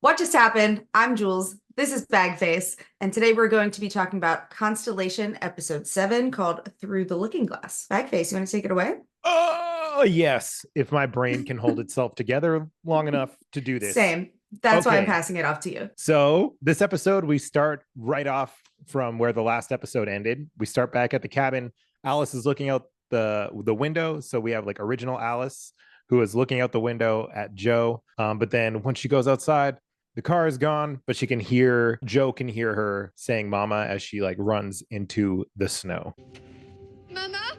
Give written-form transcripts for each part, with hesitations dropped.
What just happened? I'm Jules. This is Bag Face, and today we're going to be talking about Constellation episode 7 called Through the Looking Glass. Bag Face, you want to take it away? Oh, yes. If my brain can hold itself together long enough to do this. Same. That's why I'm Okay. passing it off to you. So, this episode, we start right off from where the last episode ended. We start back at the cabin. Alice is looking out the window. So, we have like original Alice who is looking out the window at Joe. But then when she goes outside, the car is gone, but Joe can hear her saying mama as she like runs into the snow. Mama?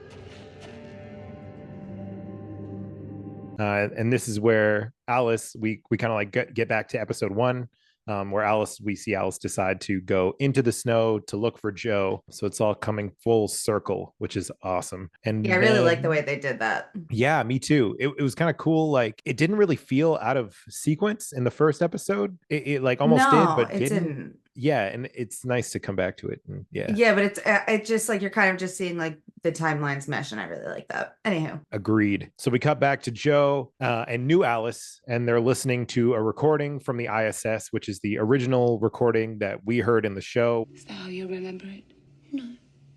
And this is where Alice, we kind of like get back to episode 1, where we see Alice decide to go into the snow to look for Joe. So it's all coming full circle, which is awesome. And Yeah, I really like the way they did that. Yeah, me too. It was kind of cool. Like it didn't really feel out of sequence in the first episode. It like almost did, No, but it didn't. didn't. Yeah, and it's nice to come back to it. And yeah. Yeah, but it's just like you're kind of just seeing like the timelines mesh, and I really like that. Anywho, Agreed. So we cut back to Joe and new Alice, and they're listening to a recording from the ISS, which is the original recording that we heard in the show. Is that how you remember it? No.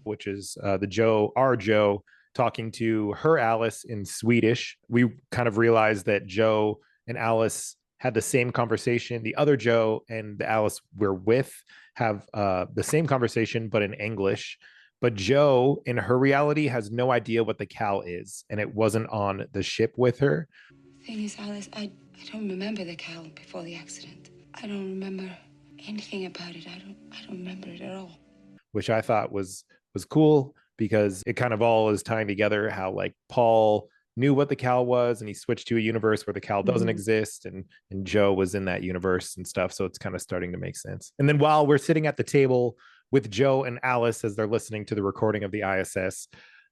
Which is our Joe, talking to her Alice in Swedish. We kind of realized that Joe and Alice had the same conversation. The other Joe and the Alice we're with have the same conversation, but in English. But Joe, in her reality, has no idea what the Cal is, and it wasn't on the ship with her. Thing is, Alice, I don't remember the cow before the accident. I don't remember anything about it. I don't remember it at all. Which I thought was cool because it kind of all is tying together how like Paul knew what the Cal was and he switched to a universe where the Cal doesn't exist, and Joe was in that universe and stuff. So it's kind of starting to make sense. And then while we're sitting at the table with Joe and Alice as they're listening to the recording of the ISS,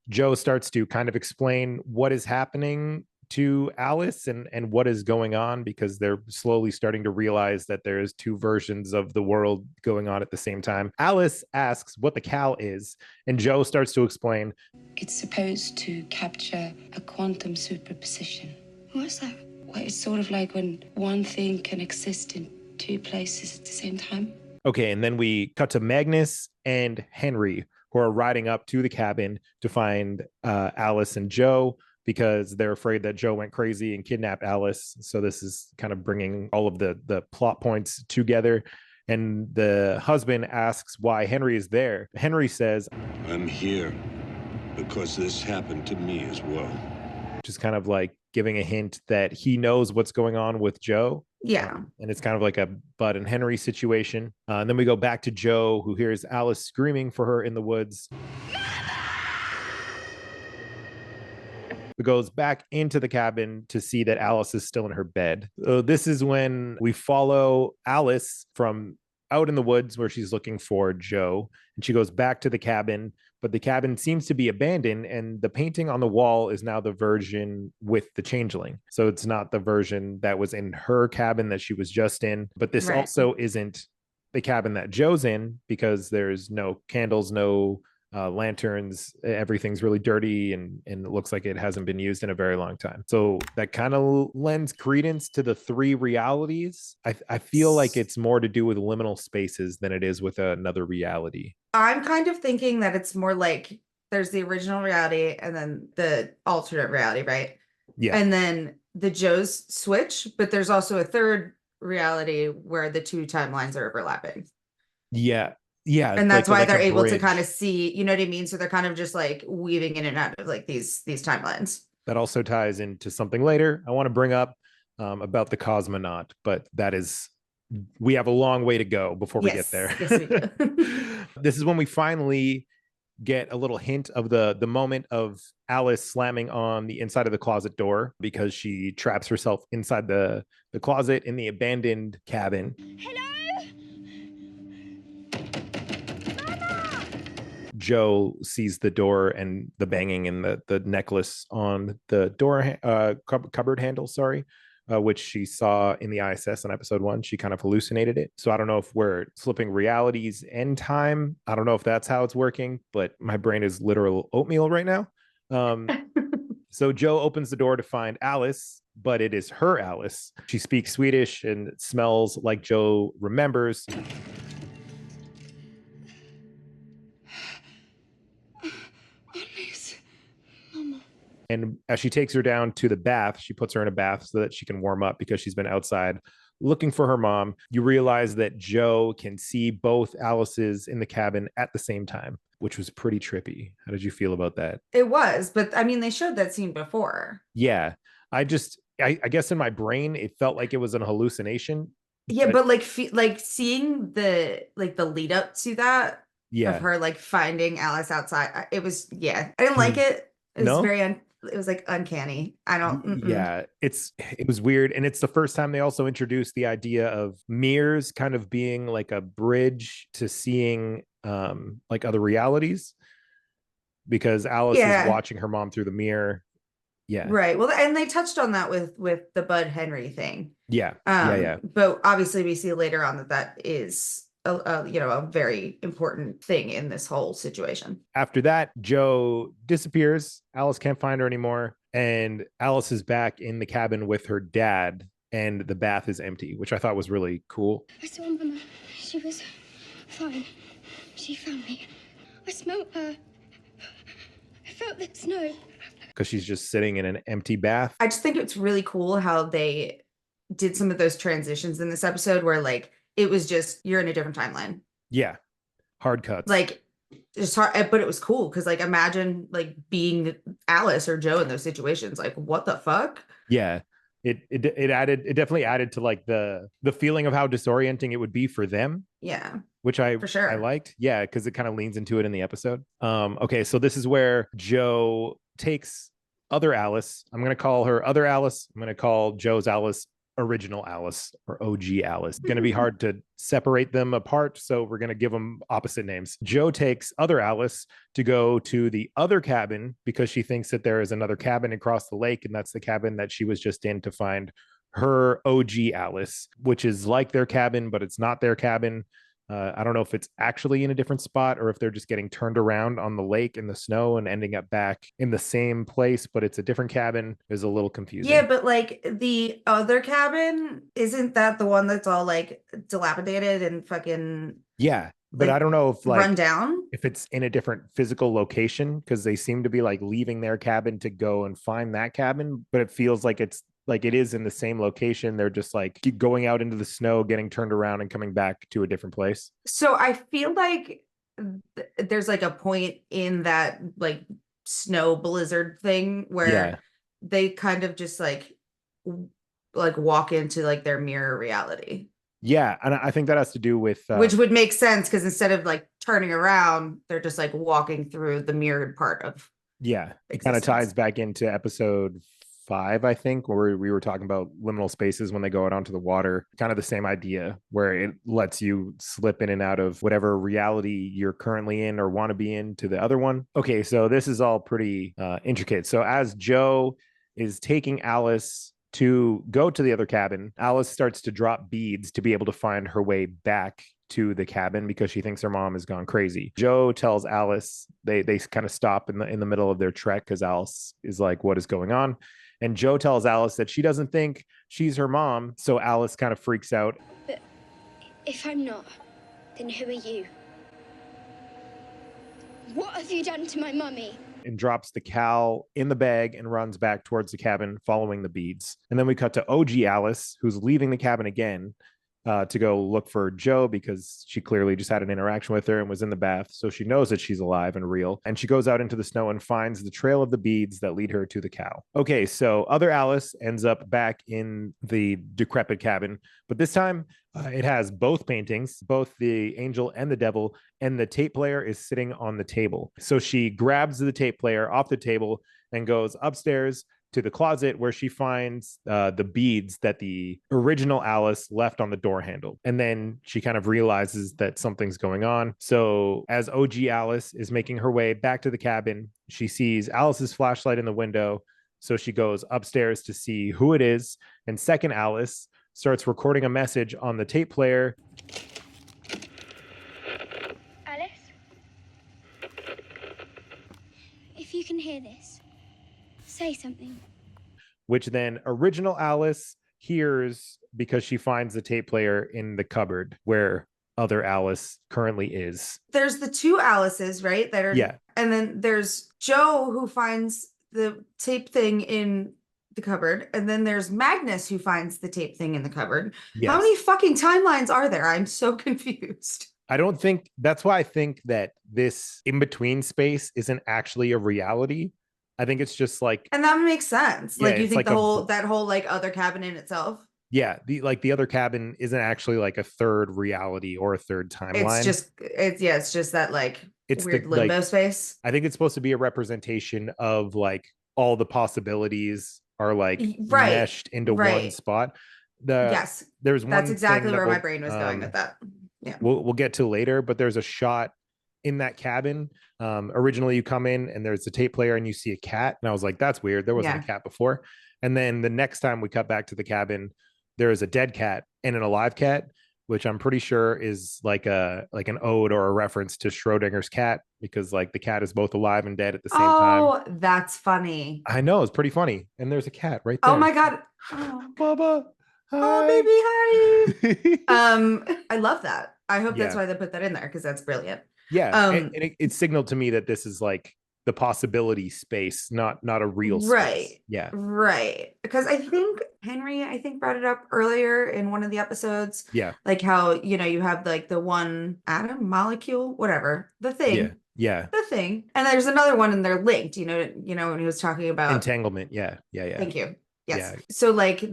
Joe starts to kind of explain what is happening to Alice and what is going on, because they're slowly starting to realize that there's two versions of the world going on at the same time. Alice asks what the Cal is, and Joe starts to explain. It's supposed to capture a quantum superposition. What's that? Well, it's sort of like when one thing can exist in two places at the same time. Okay, and then we cut to Magnus and Henry, who are riding up to the cabin to find Alice and Joe, because they're afraid that Joe went crazy and kidnapped Alice. So this is kind of bringing all of the plot points together. And the husband asks why Henry is there. Henry says, I'm here because this happened to me as well. Just kind of like giving a hint that he knows what's going on with Joe. yeah. And it's kind of like a Bud and Henry situation. And then we go back to Joe, who hears Alice screaming for her in the woods. Goes back into the cabin to see that Alice is still in her bed. This is when we follow Alice from out in the woods where she's looking for Joe, and she goes back to the cabin, but the cabin seems to be abandoned, and the painting on the wall is now the version with the changeling. So it's not the version that was in her cabin that she was just in, but this also isn't the cabin that Joe's in, because there's no candles, no lanterns. Everything's really dirty, and it looks like it hasn't been used in a very long time. So that kind of lends credence to the three realities. I feel like it's more to do with liminal spaces than it is with another reality. I'm kind of thinking that it's more like there's the original reality and then the alternate reality, right? Yeah. And then the Joes switch, but there's also a third reality where the two timelines are overlapping. Yeah. And that's why like they're able bridge. to kind of see, you know what I mean? So they're kind of just like weaving in and out of like these timelines. That also ties into something later I want to bring up about the cosmonaut, but we have a long way to go before we get there. Yes, we do. This is when we finally get a little hint of the moment of Alice slamming on the inside of the closet door, because she traps herself inside the closet in the abandoned cabin. Hello? Joe sees the door and the banging and the necklace on the door cupboard handle, which she saw in the ISS on episode 1. She kind of hallucinated it. So I don't know if we're flipping realities and time. I don't know if that's how it's working, but my brain is literal oatmeal right now. So Joe opens the door to find Alice, but it is her Alice. She speaks Swedish and smells like Joe remembers. Alice. Mama. And as she takes her down to the bath, she puts her in a bath so that she can warm up because she's been outside looking for her mom. You realize that Joe can see both Alice's in the cabin at the same time, which was pretty trippy. How did you feel about that? It was, but I mean, they showed that scene before. Yeah, I guess in my brain, it felt like it was an hallucination. Yeah, but like seeing the lead up to that Yeah. of her like finding Alice outside, it was I didn't like it. It was No? it was like uncanny. I don't. Yeah, it was weird, and it's the first time they also introduced the idea of mirrors kind of being like a bridge to seeing like other realities, because Alice is watching her mom through the mirror. Yeah. Right. Well, and they touched on that with the Bud Henry thing. Yeah. Yeah. But obviously, we see later on that is a very important thing in this whole situation. After that, Joe disappears. Alice can't find her anymore, and Alice is back in the cabin with her dad, and the bath is empty, which I thought was really cool. I saw Mama. She was fine. She found me. I smelled her. I felt the snow. Because she's just sitting in an empty bath. I just think it's really cool how they did some of those transitions in this episode where like it was just you're in a different timeline. Yeah. Hard cuts. Like just hard, but it was cool because like imagine like being Alice or Joe in those situations. Like what the fuck? Yeah. It definitely added to like the feeling of how disorienting it would be for them. Yeah. Which I for sure I liked. Yeah, because it kind of leans into it in the episode. Okay, so this is where Joe takes other Alice. I'm gonna call her other Alice. I'm gonna call Joe's Alice original Alice or OG Alice. It's gonna be hard to separate them apart, so we're gonna give them opposite names. Joe takes other Alice to go to the other cabin because she thinks that there is another cabin across the lake, and that's the cabin that she was just in to find her OG Alice, which is like their cabin, but it's not their cabin. I don't know if it's actually in a different spot or if they're just getting turned around on the lake in the snow and ending up back in the same place, but it's a different cabin. Is a little confusing. Yeah, but like the other cabin, isn't that the one that's all like dilapidated and fucking yeah, but like, I don't know if like run down, if it's in a different physical location, because they seem to be like leaving their cabin to go and find that cabin, but it feels like it's like it is in the same location. They're just like keep going out into the snow, getting turned around and coming back to a different place. So I feel like there's like a point in that like snow blizzard thing where they kind of just like walk into like their mirror reality. Yeah, and I think that has to do with which would make sense because instead of like turning around, they're just like walking through the mirrored part of it kind of ties back into episode 5, I think, where we were talking about liminal spaces when they go out onto the water. Kind of the same idea where it lets you slip in and out of whatever reality you're currently in or want to be in to the other one. Okay, so this is all pretty intricate. So as Joe is taking Alice to go to the other cabin, Alice starts to drop beads to be able to find her way back to the cabin because she thinks her mom has gone crazy. Joe tells Alice, they kind of stop in the middle of their trek because Alice is like, what is going on? And Joe tells Alice that she doesn't think she's her mom. So Alice kind of freaks out. But if I'm not, then who are you? What have you done to my mummy? And drops the cowl in the bag and runs back towards the cabin following the beads. And then we cut to OG Alice, who's leaving the cabin again to go look for Joe because she clearly just had an interaction with her and was in the bath. So she knows that she's alive and real. And she goes out into the snow and finds the trail of the beads that lead her to the cow. Okay, so other Alice ends up back in the decrepit cabin, but this time it has both paintings, both the angel and the devil, and the tape player is sitting on the table. So she grabs the tape player off the table and goes upstairs to the closet where she finds the beads that the original Alice left on the door handle. And then she kind of realizes that something's going on. So as OG Alice is making her way back to the cabin, she sees Alice's flashlight in the window. So she goes upstairs to see who it is. And second Alice starts recording a message on the tape player. Alice? If you can hear this, say something. which then original Alice hears because she finds the tape player in the cupboard where other Alice currently is. There's the two Alices, right? That are, yeah. And then there's Joe who finds the tape thing in the cupboard, and then there's Magnus who finds the tape thing in the cupboard. Yes. How many fucking timelines are there? I'm so confused. I don't think that's why I think that this in-between space isn't actually a reality. I think it's just like, and that makes sense. Yeah, Like you it's think like that whole like other cabin in itself. Yeah, the other cabin isn't actually like a third reality or a third timeline. It's just that like it's weird the limbo like, space. I think it's supposed to be a representation of like all the possibilities are like meshed into one spot. Yes, there's one that's exactly thing where my brain was going with that. Yeah, we'll get to later, but there's a shot in that cabin. Originally you come in and there's a tape player and you see a cat, and I was like, that's weird, there wasn't a cat before. And then the next time we cut back to the cabin, there is a dead cat and an alive cat, which I'm pretty sure is like an ode or a reference to Schrödinger's cat, because like the cat is both alive and dead at the same time. Oh, that's funny. I know, it's pretty funny. And there's a cat right there. Oh my god. Oh, Bubba. Hi. Oh baby, hi. I love that. I hope that's why they put that in there, because that's brilliant. Yeah. And it signaled to me that this is like the possibility space, not a real space. Yeah. Right. Because I think Henry brought it up earlier in one of the episodes. Yeah. Like how, you have like the one atom, molecule, whatever, the thing. Yeah. The thing. And there's another one and they're linked, when he was talking about entanglement. Yeah. Thank you. Yes. Yeah. So like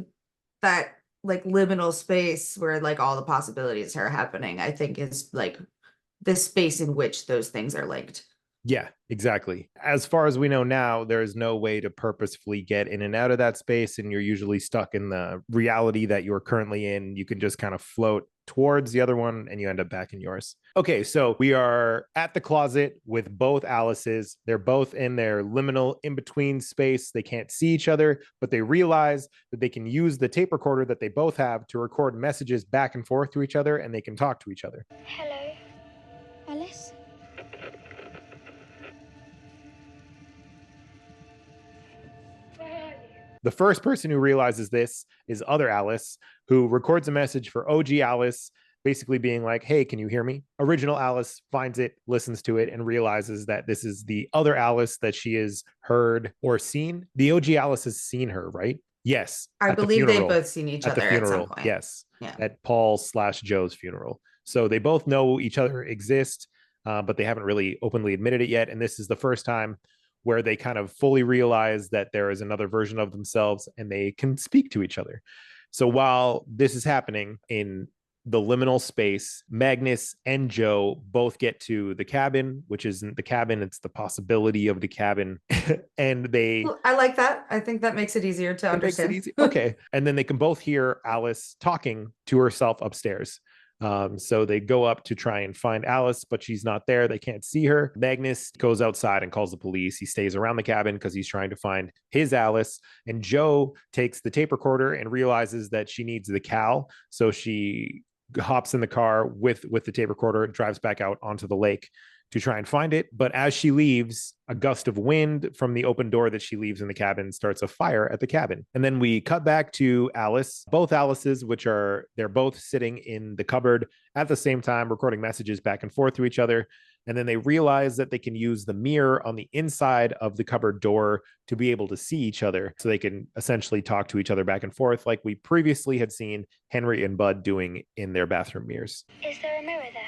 that like liminal space where like all the possibilities are happening, I think is like the space in which those things are linked. Yeah, exactly. As far as we know now, there is no way to purposefully get in and out of that space, and you're usually stuck in the reality that you're currently in. You can just kind of float towards the other one and you end up back in yours. Okay, so we are at the closet with both Alices. They're both in their liminal in-between space. They can't see each other, but they realize that they can use the tape recorder that they both have to record messages back and forth to each other, and they can talk to each other. Hello, Alice? The first person who realizes this is other Alice, who records a message for OG Alice, basically being like, hey, can you hear me? Original Alice finds it, listens to it, and realizes that this is the other Alice that she has heard or seen. The OG Alice has seen her, right? Yes. I believe they've both seen each other at some point. Yes. Yeah. At Paul/Joe's funeral. So they both know each other exist, but they haven't really openly admitted it yet. And this is the first time where they kind of fully realize that there is another version of themselves and they can speak to each other. So while this is happening in the liminal space, Magnus and Joe both get to the cabin, which isn't the cabin, it's the possibility of the cabin. And I like that. I think that makes it easier to understand. Makes it easy. Okay. And then they can both hear Alice talking to herself upstairs. So they go up to try and find Alice, but she's not there. They can't see her. Magnus goes outside and calls the police. He stays around the cabin because he's trying to find his Alice. And Joe takes the tape recorder and realizes that she needs the cow. So she hops in the car with the tape recorder and drives back out onto the lake to try and find it. But as she leaves, a gust of wind from the open door that she leaves in the cabin starts a fire at the cabin. And then we cut back to Alice, both Alices, they're both sitting in the cupboard at the same time, recording messages back and forth to each other. And then they realize that they can use the mirror on the inside of the cupboard door to be able to see each other. So they can essentially talk to each other back and forth, like we previously had seen Henry and Bud doing in their bathroom mirrors. Is there a mirror there?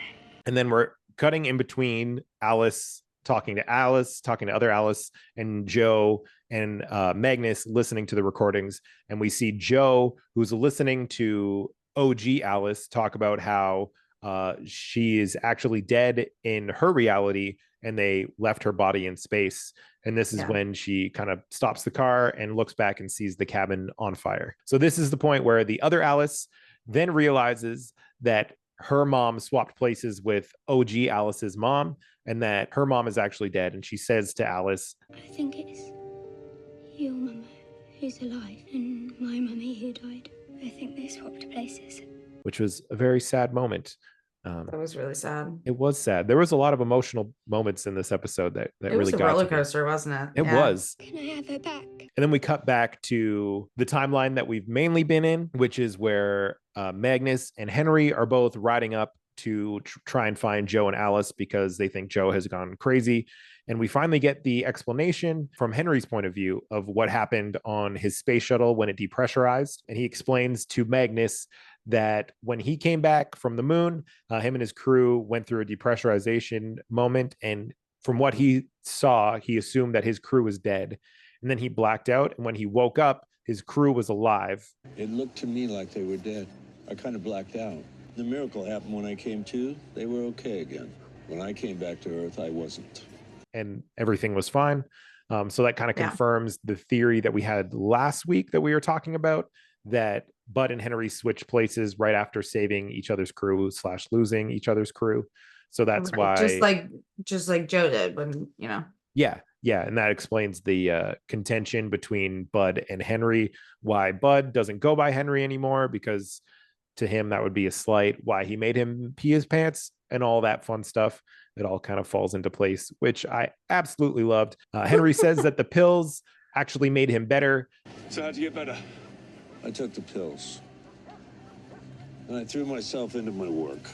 And then we're cutting in between Alice, talking to other Alice, and Joe and Magnus listening to the recordings. And we see Joe, who's listening to OG Alice, talk about how she is actually dead in her reality and they left her body in space. And this is when she kind of stops the car and looks back and sees the cabin on fire. So this is the point where the other Alice then realizes that her mom swapped places with OG Alice's mom, and that her mom is actually dead. And she says to Alice, I think it's your mama who's alive and my mummy who died. I think they swapped places. Which was a very sad moment. That was really sad. It was sad. There was a lot of emotional moments in this episode that really got to me. It was a roller coaster, wasn't it? It was. Can I have her back? And then we cut back to the timeline that we've mainly been in, which is where Magnus and Henry are both riding up to try and find Joe and Alice because they think Joe has gone crazy. And we finally get the explanation from Henry's point of view of what happened on his space shuttle when it depressurized. And he explains to Magnus that when he came back from the moon, him and his crew went through a depressurization moment. And from what he saw, he assumed that his crew was dead. And then he blacked out. And when he woke up, his crew was alive. It looked to me like they were dead. I kind of blacked out. The miracle happened when I came to. They were okay again. When I came back to Earth, I wasn't. And everything was fine. So that kind of confirms the theory that we had last week that we were talking about, that Bud and Henry switched places right after saving each other's crew / losing each other's crew. So that's why, just like Joe did when, you know. Yeah. And that explains the contention between Bud and Henry, why Bud doesn't go by Henry anymore, because to him that would be a slight, why he made him pee his pants and all that fun stuff. It all kind of falls into place, which I absolutely loved. Henry says that the pills actually made him better. So how'd you get better? I took the pills. And I threw myself into my work.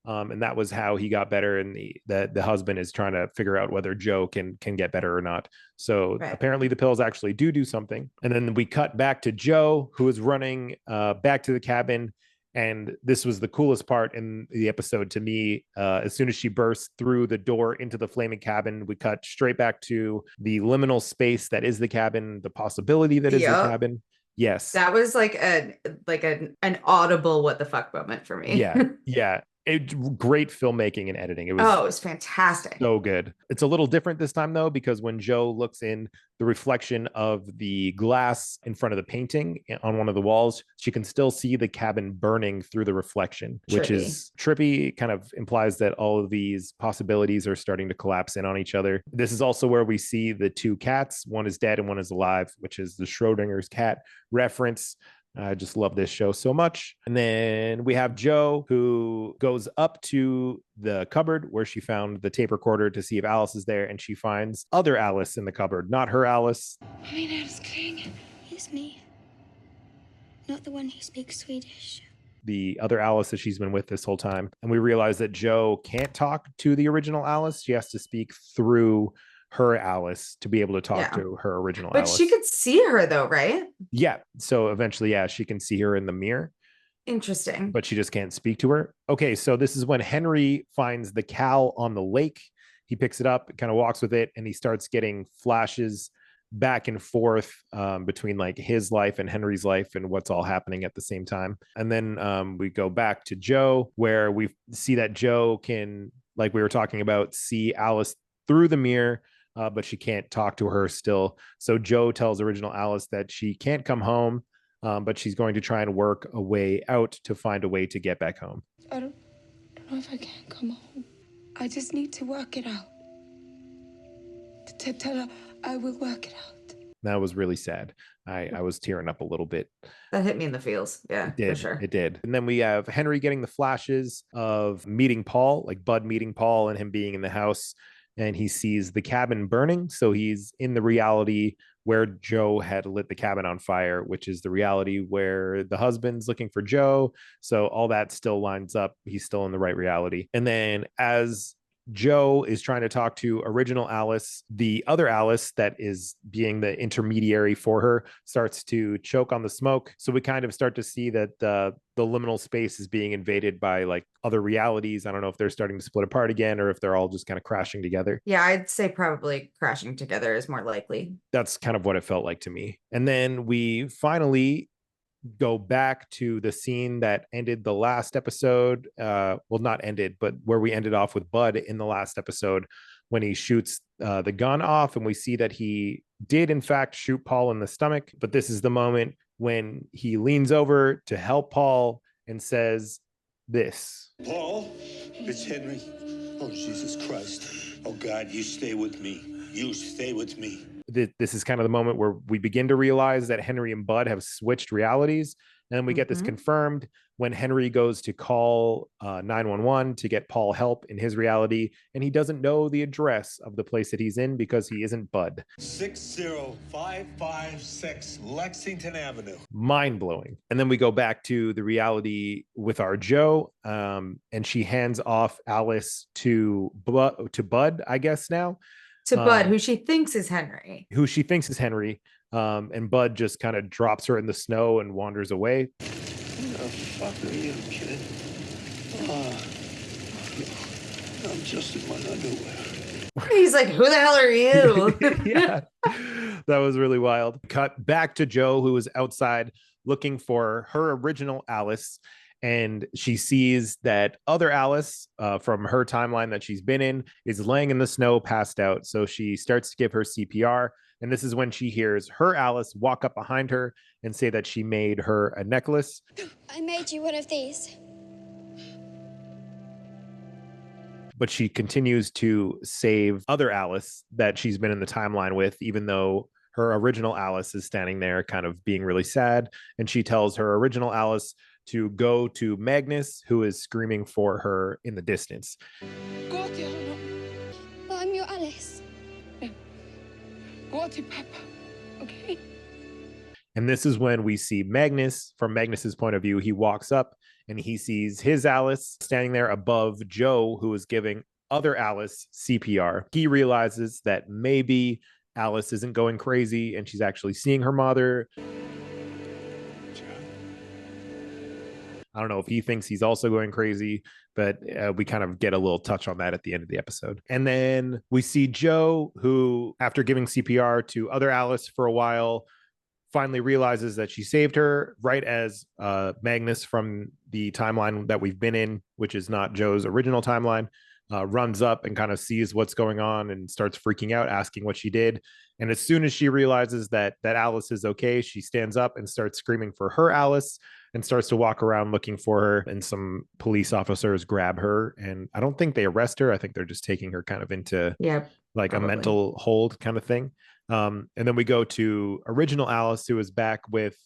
And that was how he got better. And the husband is trying to figure out whether Joe can get better or not. So apparently the pills actually do something. And then we cut back to Joe, who is running back to the cabin. And this was the coolest part in the episode to me. As soon as she burst through the door into the flaming cabin, we cut straight back to the liminal space that is the cabin, the possibility that is the cabin. Yes. That was like an audible what the fuck moment for me. Yeah. Great filmmaking and editing. It was fantastic. So good. It's a little different this time though, because when Joe looks in the reflection of the glass in front of the painting on one of the walls, she can still see the cabin burning through the reflection, which is trippy. It kind of implies that all of these possibilities are starting to collapse in on each other. This is also where we see the two cats. One is dead and one is alive, which is the Schrödinger's cat reference. I just love this show so much. And then we have Joe, who goes up to the cupboard where she found the tape recorder to see if Alice is there. And she finds other Alice in the cupboard, not her Alice. My name's King. It's me. Not the one who speaks Swedish. The other Alice that she's been with this whole time. And we realize that Joe can't talk to the original Alice. She has to speak through her Alice to be able to talk to her original Alice. But she could see her though, right? Yeah. So eventually, she can see her in the mirror. Interesting. But she just can't speak to her. Okay, so this is when Henry finds the cow on the lake. He picks it up, kind of walks with it, and he starts getting flashes back and forth between like his life and Henry's life and what's all happening at the same time. And then we go back to Joe, where we see that Joe can, like we were talking about, see Alice through the mirror. But she can't talk to her still. So Joe tells original Alice that she can't come home, but she's going to try and work a way out to find a way to get back home. I don't know if I can come home. I just need to work it out. To tell her I will work it out. That was really sad. I was tearing up a little bit. That hit me in the feels. Yeah, it did, for sure. It did. And then we have Henry getting the flashes of meeting Paul, like Bud meeting Paul and him being in the house. And he sees the cabin burning. So he's in the reality where Joe had lit the cabin on fire, which is the reality where the husband's looking for Joe. So all that still lines up. He's still in the right reality. And then as Joe is trying to talk to original Alice, the other Alice that is being the intermediary for her starts to choke on the smoke. So we kind of start to see that the liminal space is being invaded by like other realities. I don't know if they're starting to split apart again or if they're all just kind of crashing together. Yeah, I'd say probably crashing together is more likely. That's kind of what it felt like to me. And then we finally go back to the scene that ended the last episode. Well, not ended, but where we ended off with Bud in the last episode when he shoots the gun off, and we see that he did in fact shoot Paul in the stomach. But this is the moment when he leans over to help Paul and says this. Paul, it's Henry. Oh, Jesus Christ. Oh, God, you stay with me. You stay with me. This is kind of the moment where we begin to realize that Henry and Bud have switched realities. And we get this confirmed when Henry goes to call 911 to get Paul help in his reality, and he doesn't know the address of the place that he's in because he isn't Bud. 60556 Lexington Avenue. Mind-blowing. And then we go back to the reality with our Joe, and she hands off Alice to Bud, I guess now. To Bud, who she thinks is Henry. And Bud just kind of drops her in the snow and wanders away. Who the fuck are you, kid? I'm just in my underwear. He's like, who the hell are you? Yeah, that was really wild. Cut back to Joe, who is outside looking for her original Alice. And she sees that other Alice from her timeline that she's been in is laying in the snow, passed out. So she starts to give her CPR. And this is when she hears her Alice walk up behind her and say that she made her a necklace. I made you one of these. But she continues to save other Alice that she's been in the timeline with, even though her original Alice is standing there kind of being really sad. And she tells her original Alice to go to Magnus, who is screaming for her in the distance. But I'm your Alice. Go to Papa, okay? And this is when we see Magnus. From Magnus's point of view, he walks up and he sees his Alice standing there above Joe, who is giving other Alice CPR. He realizes that maybe Alice isn't going crazy and she's actually seeing her mother. I don't know if he thinks he's also going crazy, but we kind of get a little touch on that at the end of the episode. And then we see Joe, who, after giving CPR to other Alice for a while, finally realizes that she saved her, right as Magnus from the timeline that we've been in, which is not Joe's original timeline, runs up and kind of sees what's going on and starts freaking out, asking what she did. And as soon as she realizes that Alice is okay, she stands up and starts screaming for her Alice and starts to walk around looking for her. And some police officers grab her, and I don't think they arrest her. I think they're just taking her kind of into a mental hold kind of thing. And then we go to original Alice, who is back with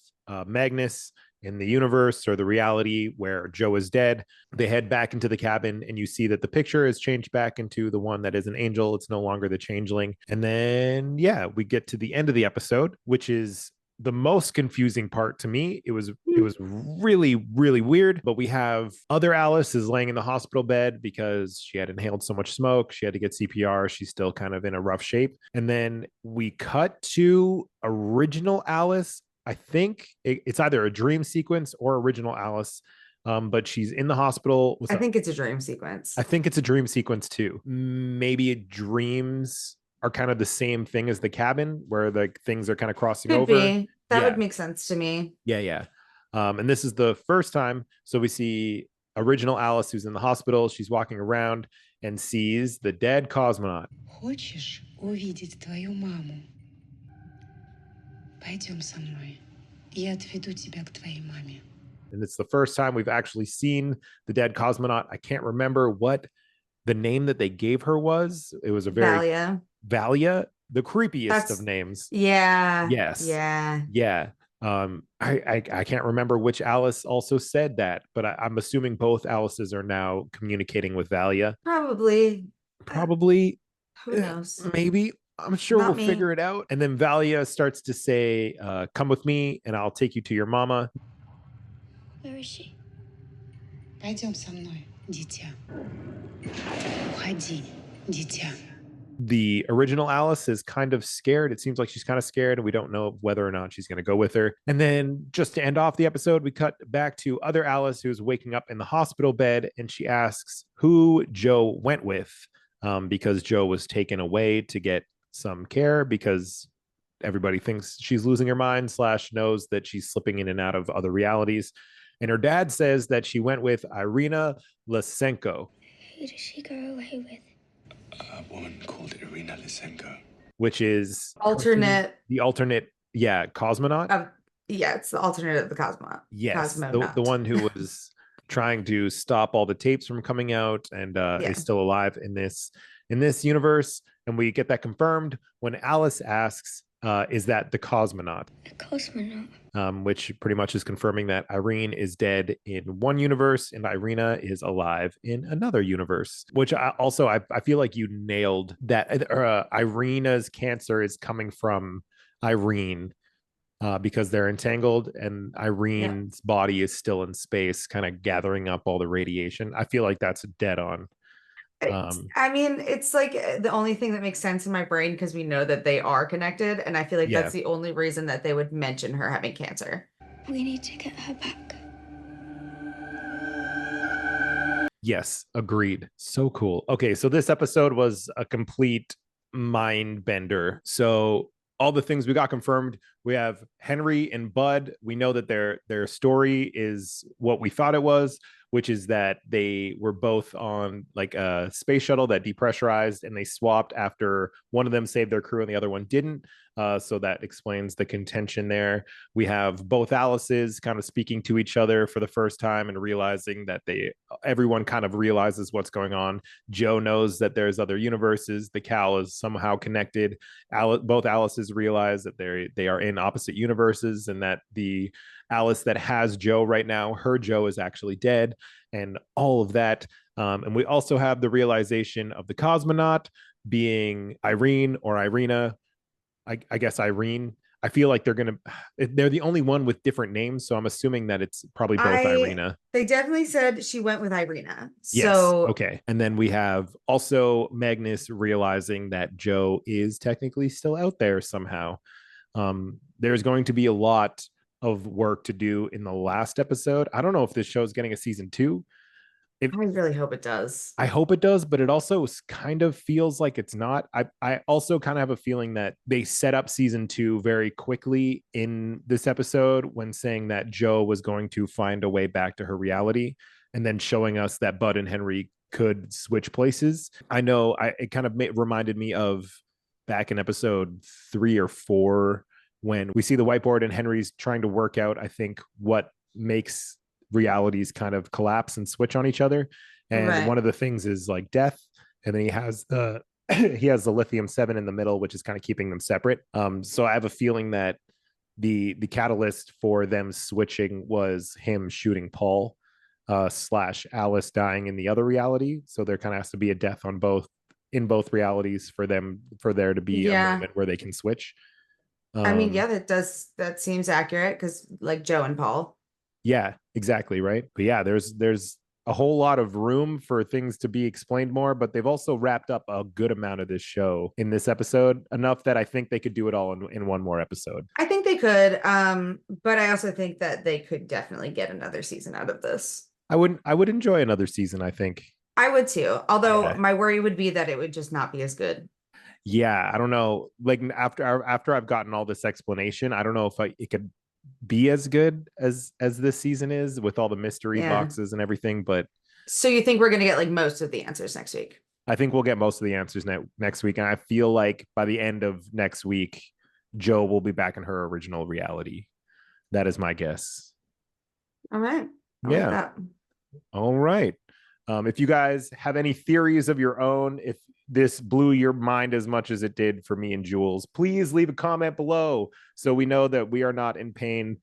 Magnus in the universe or the reality where Joe is dead. They head back into the cabin, and you see that the picture is changed back into the one that is an angel. It's no longer the changeling. And then, we get to the end of the episode, which is the most confusing part to me. It was really, really weird. But we have other Alice is laying in the hospital bed because she had inhaled so much smoke. She had to get CPR. She's still kind of in a rough shape. And then we cut to original Alice. I think it's either a dream sequence or original Alice. But she's in the hospital. I think it's a dream sequence. I think it's a dream sequence too. Maybe dreams are kind of the same thing as the cabin, where the things are kind of crossing over. That would make sense to me. Yeah. And this is the first time. So we see original Alice, who's in the hospital. She's walking around and sees the dead cosmonaut. Хочешь увидеть твою маму? Пойдем со мной. Я отведу тебя к твоей маме. And it's the first time we've actually seen the dead cosmonaut. I can't remember what the name that they gave her was. It was a very Valia, the creepiest of names. Yeah. Yes. Yeah. I can't remember which Alice also said that, but I'm assuming both Alices are now communicating with Valia. Probably. Who knows? Maybe. I'm sure we'll figure it out. And then Valia starts to say, come with me and I'll take you to your mama. Where is she? Пойдем со мной, дитя. Уходи, дитя. The original Alice is kind of scared. It seems like she's kind of scared, and we don't know whether or not she's going to go with her. And then just to end off the episode, we cut back to other Alice, who's waking up in the hospital bed, and she asks who Joe went with, because Joe was taken away to get some care because everybody thinks she's losing her mind / knows that she's slipping in and out of other realities. And her dad says that she went with Irina Lysenko. Who does she go away with? A woman called Irina Lysenko. Which is the alternate, cosmonaut. It's the alternate of the cosmonaut. Yes, the one who was trying to stop all the tapes from coming out and is still alive in this universe. And we get that confirmed when Alice asks is that the cosmonaut. A cosmonaut. Which pretty much is confirming that Irene is dead in one universe and Irina is alive in another universe. Which I feel like you nailed that. Irina's cancer is coming from Irene. Because they're entangled and Irene's body is still in space, kind of gathering up all the radiation. I feel like that's dead on. I mean, it's like the only thing that makes sense in my brain because we know that they are connected. And I feel like that's the only reason that they would mention her having cancer. We need to get her back. Yes, agreed. So cool. Okay, so this episode was a complete mind bender. So all the things we got confirmed. We have Henry and Bud. We know that their story is what we thought it was, which is that they were both on like a space shuttle that depressurized and they swapped after one of them saved their crew and the other one didn't. So that explains the contention there. We have both Alices kind of speaking to each other for the first time and realizing that everyone kind of realizes what's going on. Joe knows that there's other universes. The Cal is somehow connected. Both Alices realize that they are in opposite universes and that the Alice that has Joe right now, her Joe is actually dead, and all of that. And we also have the realization of the cosmonaut being Irene or Irina. I guess Irene. I feel like they're the only one with different names, so I'm assuming that it's probably both Irina. They definitely said she went with Irina. Yes. Okay. And then we have also Magnus realizing that Joe is technically still out there somehow. There's going to be a lot of work to do in the last episode. I don't know if this show is getting a season 2. I really hope it does. I hope it does, but it also kind of feels like it's not. I also kind of have a feeling that they set up season 2 very quickly in this episode when saying that Joe was going to find a way back to her reality and then showing us that Bud and Henry could switch places. I know it kind of reminded me of back in episode 3 or 4 when we see the whiteboard and Henry's trying to work out, I think, what makes realities kind of collapse and switch on each other. And one of the things is like death. And then he has the lithium 7 in the middle, which is kind of keeping them separate. So I have a feeling that the catalyst for them switching was him shooting Paul / Alice dying in the other reality. So there kind of has to be a death in both realities for there to be a moment where they can switch. I mean, that seems accurate because like Joe and Paul. Yeah, exactly. Right. But yeah, there's a whole lot of room for things to be explained more, but they've also wrapped up a good amount of this show in this episode, enough that I think they could do it all in one more episode. I think they could. But I also think that they could definitely get another season out of this. I would enjoy another season, I think. I would too. Although my worry would be that it would just not be as good. Yeah, I don't know. Like after I've gotten all this explanation, I don't know if it could be as good as this season is with all the mystery boxes and everything. But so you think we're gonna get like most of the answers next week? I think we'll get most of the answers next week, and I feel like by the end of next week, Joe will be back in her original reality. That is my guess. All right. Like all right. If you guys have any theories of your own, if this blew your mind as much as it did for me and Jules, please leave a comment below so we know that we are not in pain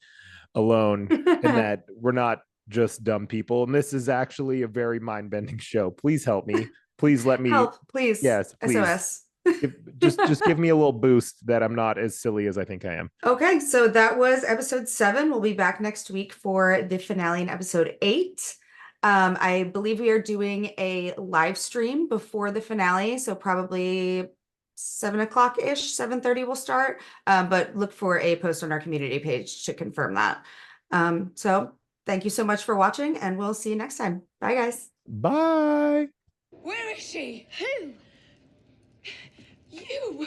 alone and that we're not just dumb people. And this is actually a very mind-bending show. Please help me. Please let me help. Please. Yes. Please. SOS. just give me a little boost that I'm not as silly as I think I am. Okay, so that was episode 7. We'll be back next week for the finale in episode 8. I believe we are doing a live stream before the finale, so probably 7:00-ish, 7:30 we'll start. But look for a post on our community page to confirm that. So thank you so much for watching, and we'll see you next time. Bye, guys. Bye. Where is she? Who? You.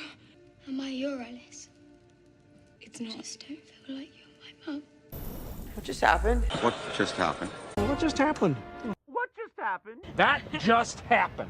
Am I your Alice? It's not. Just don't feel like you're my mum. What just happened? What just happened? What just happened? What just happened? That just happened.